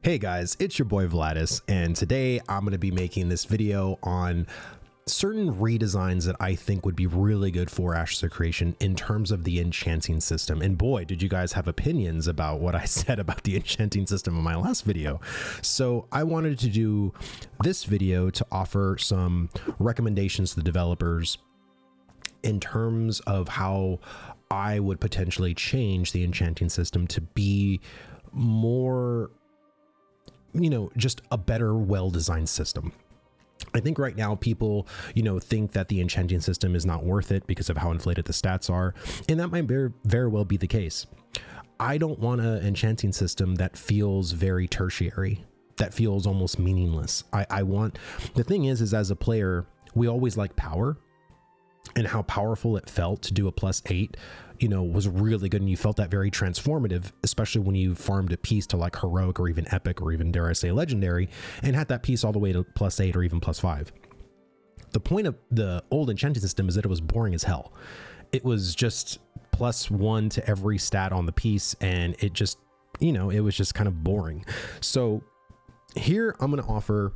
Hey guys, it's your boy Vladis, and today I'm going to be making this video on certain redesigns that I think would be really good for Ashes of Creation in terms of the enchanting system. And boy, did you guys have opinions about what I said about the enchanting system in my last video. So I wanted to do this video to offer some recommendations to the developers in terms of how I would potentially change the enchanting system to be more, just a better, well-designed system. I think right now people, think that the enchanting system is not worth it because of how inflated the stats are. And that might very well be the case. I don't want an enchanting system that feels very tertiary, that feels almost meaningless. The thing is as a player, we always like power, and how powerful it felt to do a +8, was really good. And you felt that very transformative, especially when you farmed a piece to like heroic or even epic or even, dare I say, legendary, and had that piece all the way to +8 or even +5. The point of the old enchanting system is that it was boring as hell. It was just +1 to every stat on the piece, and it just, it was just kind of boring. So here I'm going to offer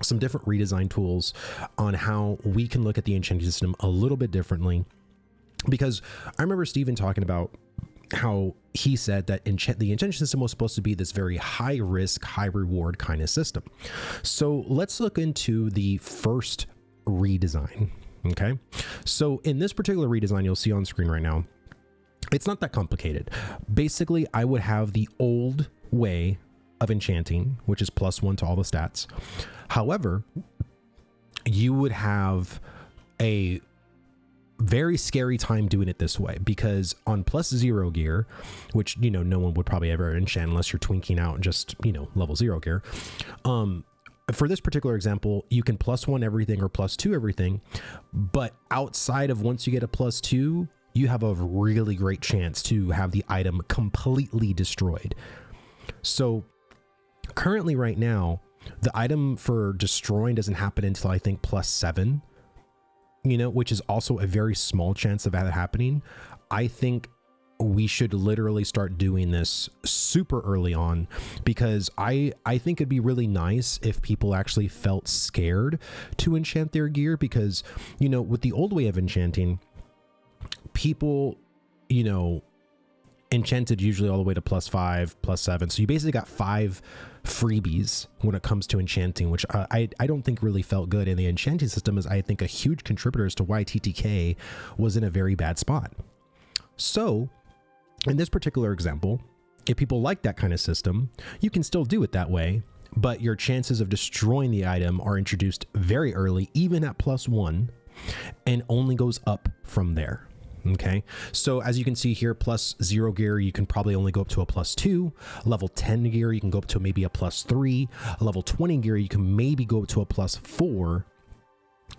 some different redesign tools on how we can look at the enchanting system a little bit differently, because I remember Steven talking about how he said that the enchanting system was supposed to be this very high risk, high reward kind of system. So let's look into the first redesign. Okay. So in this particular redesign, you'll see on screen right now, it's not that complicated. Basically, I would have the old way of enchanting, which is +1 to all the stats. However, you would have a very scary time doing it this way, because on +0 gear, which, no one would probably ever enchant unless you're twinking out just, level 0 gear. For this particular example, you can +1 everything or +2 everything, but outside of once you get a +2, you have a really great chance to have the item completely destroyed. So currently right now, the item for destroying doesn't happen until I think +7, which is also a very small chance of that happening. I think we should literally start doing this super early on, because I think it'd be really nice if people actually felt scared to enchant their gear, because, with the old way of enchanting, people, enchanted usually all the way to +5, +7. So you basically got 5 freebies when it comes to enchanting, which I don't think really felt good. And the enchanting system is, I think, a huge contributor as to why TTK was in a very bad spot. So in this particular example, if people like that kind of system, you can still do it that way, but your chances of destroying the item are introduced very early, even at +1, and only goes up from there. Okay, so as you can see here, +0 gear, you can probably only go up to a +2. Level 10 gear, you can go up to maybe a +3. Level 20 gear, you can maybe go up to a +4.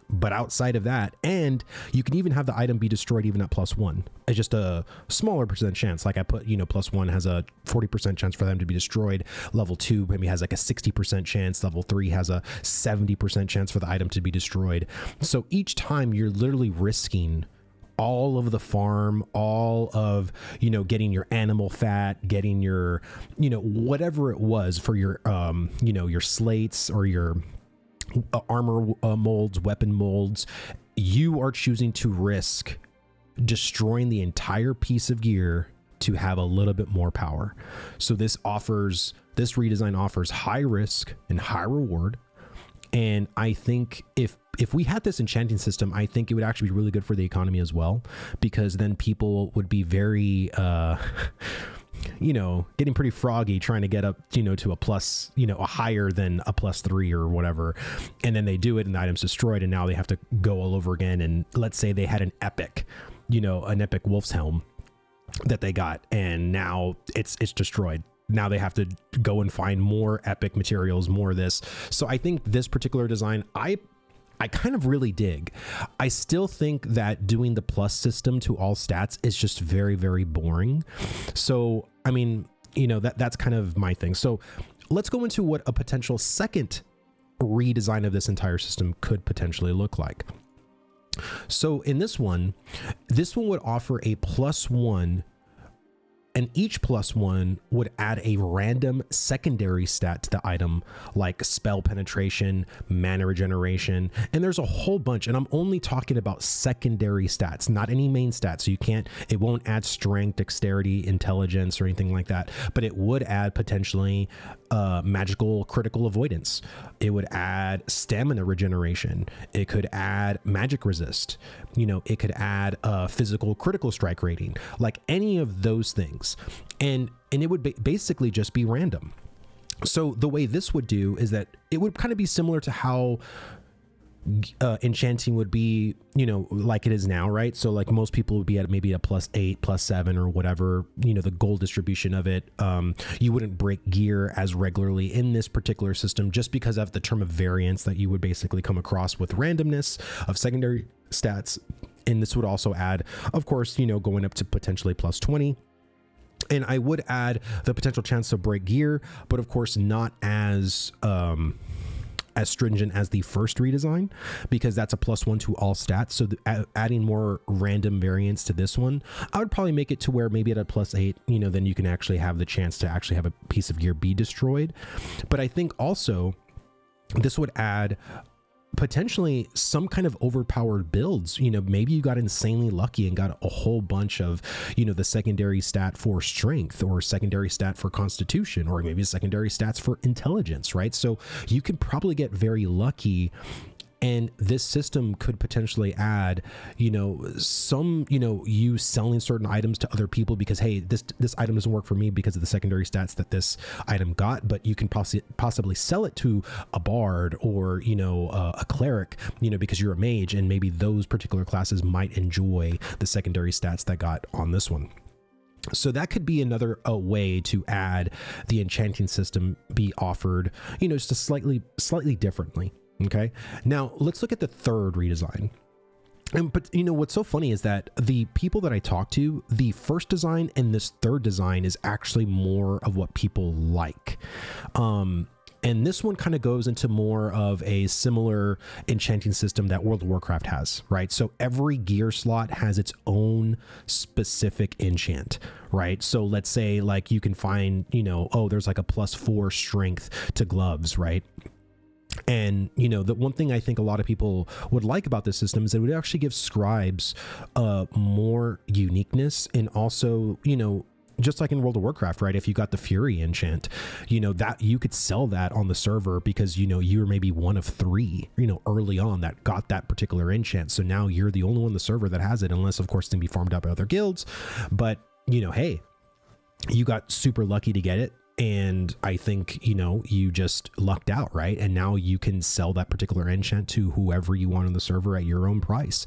But outside of that, and you can even have the item be destroyed even at +1. It's just a smaller percent chance. Like I put, +1 has a 40% chance for them to be destroyed. Level 2 maybe has like a 60% chance. Level 3 has a 70% chance for the item to be destroyed. So each time you're literally risking all of the farm, all of, getting your animal fat, getting your, whatever it was for your, your slates or your armor molds, weapon molds. You are choosing to risk destroying the entire piece of gear to have a little bit more power. So this redesign offers high risk and high reward. And I think if we had this enchanting system, I think it would actually be really good for the economy as well, because then people would be very, getting pretty froggy trying to get up, to a plus, a higher than a +3 or whatever. And then they do it and the item's destroyed, and now they have to go all over again. And let's say they had an epic wolf's helm that they got, and now it's destroyed. Now they have to go and find more epic materials, more of this. So I think this particular design, I kind of really dig. I still think that doing the plus system to all stats is just very, very boring. So, I mean, that's kind of my thing. So let's go into what a potential second redesign of this entire system could potentially look like. So in this one would offer a +1 and each +1 would add a random secondary stat to the item, like spell penetration, mana regeneration, and there's a whole bunch. And I'm only talking about secondary stats, not any main stats. So it won't add strength, dexterity, intelligence, or anything like that, but it would add potentially magical critical avoidance. It would add stamina regeneration. It could add magic resist. It could add physical critical strike rating, like any of those things. And it would basically just be random. So the way this would do is that it would kind of be similar to how enchanting would be, like it is now, right? So like most people would be at maybe a +8, +7, or whatever, the goal distribution of it. You wouldn't break gear as regularly in this particular system just because of the term of variance that you would basically come across with randomness of secondary stats. And this would also add, of course, going up to potentially +20. And I would add the potential chance to break gear, but of course not as stringent as the first redesign, because that's a +1 to all stats. So adding more random variance to this one, I would probably make it to where maybe at a +8, then you can actually have the chance to actually have a piece of gear be destroyed. But I think also this would add potentially some kind of overpowered builds. Maybe you got insanely lucky and got a whole bunch of, the secondary stat for strength, or secondary stat for constitution, or maybe secondary stats for intelligence, right? So you could probably get very lucky. And this system could potentially add, some, you selling certain items to other people because, hey, this item doesn't work for me because of the secondary stats that this item got, but you can possibly sell it to a bard or, a cleric, because you're a mage, and maybe those particular classes might enjoy the secondary stats that got on this one. So that could be another way to add the enchanting system be offered, just a slightly differently. Okay, now let's look at the third redesign. But what's so funny is that the people that I talked to, the first design and this third design is actually more of what people like. And this one kind of goes into more of a similar enchanting system that World of Warcraft has, right? So every gear slot has its own specific enchant, right? So let's say like you can find, there's like a +4 strength to gloves, right? And the one thing I think a lot of people would like about this system is that it would actually give scribes more uniqueness, and also just like in World of Warcraft, right? If you got the Fury enchant, that you could sell that on the server because you were maybe one of 3 early on that got that particular enchant. So now you're the only one on the server that has it, unless of course it can be farmed out by other guilds. But hey, you got super lucky to get it. And I think, you just lucked out, right? And now you can sell that particular enchant to whoever you want on the server at your own price.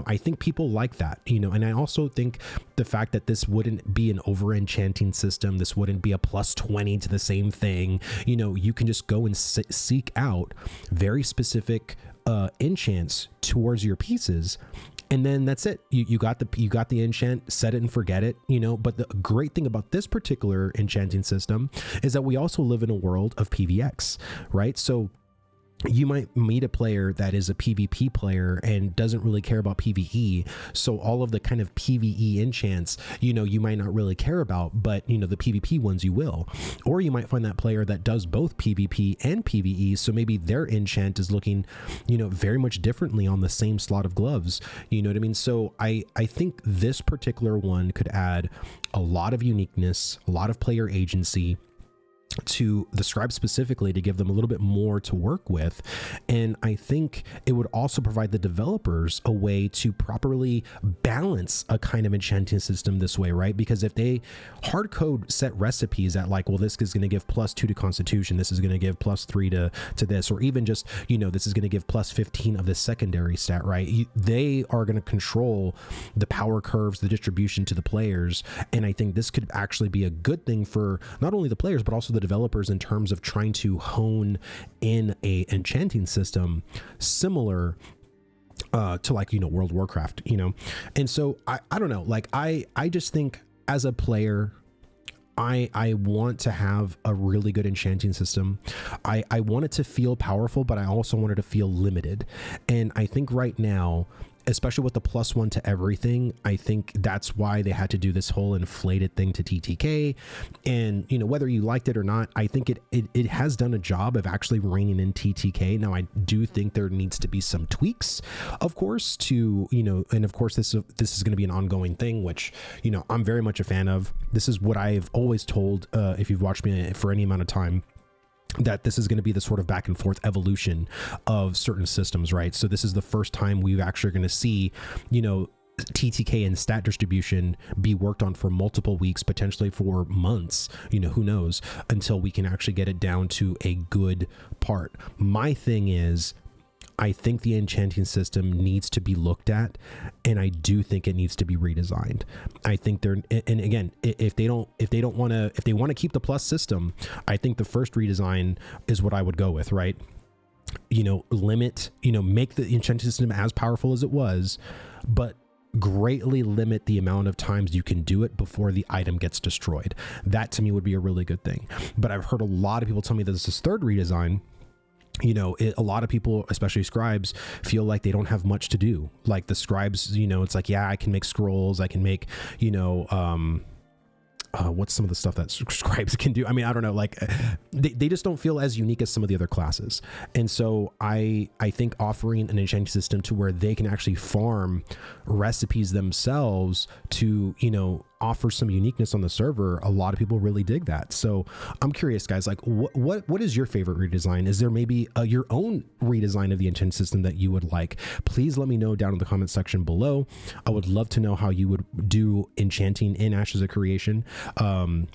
I think people like that, and I also think the fact that this wouldn't be an over enchanting system, this wouldn't be a +20 to the same thing. You can just go and seek out very specific enchants towards your pieces. And then that's it. You got the enchant, set it and forget it, But the great thing about this particular enchanting system is that we also live in a world of PvX, right? So you might meet a player that is a PvP player and doesn't really care about PvE. So all of the kind of PvE enchants, you might not really care about, but the PvP ones you will. Or you might find that player that does both PvP and PvE. So maybe their enchant is looking, very much differently on the same slot of gloves. You know what I mean? So I think this particular one could add a lot of uniqueness, a lot of player agency to the scribes specifically, to give them a little bit more to work with. And I think it would also provide the developers a way to properly balance a kind of enchanting system this way, right? Because if they hard code set recipes at like, well, this is going to give +2 to constitution, this is going to give +3 to this, or even just, this is going to give +15 of the secondary stat, right? They are going to control the power curves, the distribution to the players. And I think this could actually be a good thing for not only the players, but also the developers in terms of trying to hone in a enchanting system similar to like, World of Warcraft, And so I don't know, like I just think as a player, I want to have a really good enchanting system. I want it to feel powerful, but I also want it to feel limited. And I think right now especially with the +1 to everything. I think that's why they had to do this whole inflated thing to TTK. And, you know, whether you liked it or not, I think it has done a job of actually reining in TTK. Now, I do think there needs to be some tweaks, of course, to, you know, and of course, this is going to be an ongoing thing, which, you know, I'm very much a fan of. This is what I've always told, if you've watched me for any amount of time, that this is going to be the sort of back and forth evolution of certain systems, right? So this is the first time we've actually going to see, you know, TTK and stat distribution be worked on for multiple weeks, potentially for months, you know, who knows, until we can actually get it down to a good part. My thing is, I think the enchanting system needs to be looked at, and I do think it needs to be redesigned. I think they're, and again, if they want to keep the plus system, I think the first redesign is what I would go with, right? You know, limit, you know, make the enchanting system as powerful as it was, but greatly limit the amount of times you can do it before the item gets destroyed. That to me would be a really good thing. But I've heard a lot of people tell me that this third redesign, you know, a lot of people, especially scribes, feel like they don't have much to do. Like the scribes, you know, it's like, yeah, I can make scrolls, I can make, you know, what's some of the stuff that scribes can do? I mean, I don't know, like they just don't feel as unique as some of the other classes. And so I think offering an enchanting system to where they can actually farm recipes themselves to, you know, offer some uniqueness on the server, a lot of people really dig that. So I'm curious, guys, like what is your favorite redesign? Is there maybe your own redesign of the enchanting system that you would like? Please let me know down in the comment section below. I would love to know how you would do enchanting in Ashes of Creation.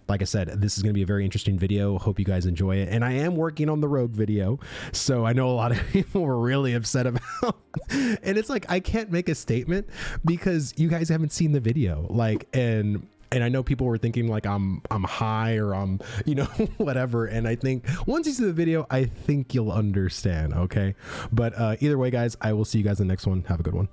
Like I said, this is going to be a very interesting video. Hope you guys enjoy it. And I am working on the rogue video, so I know a lot of people were really upset about and it's like, I can't make a statement because you guys haven't seen the video, like, and I know people were thinking like I'm high or I'm, you know, whatever. And I think once you see the video, I think you'll understand. Okay. But either way, guys, I will see you guys in the next one. Have a good one.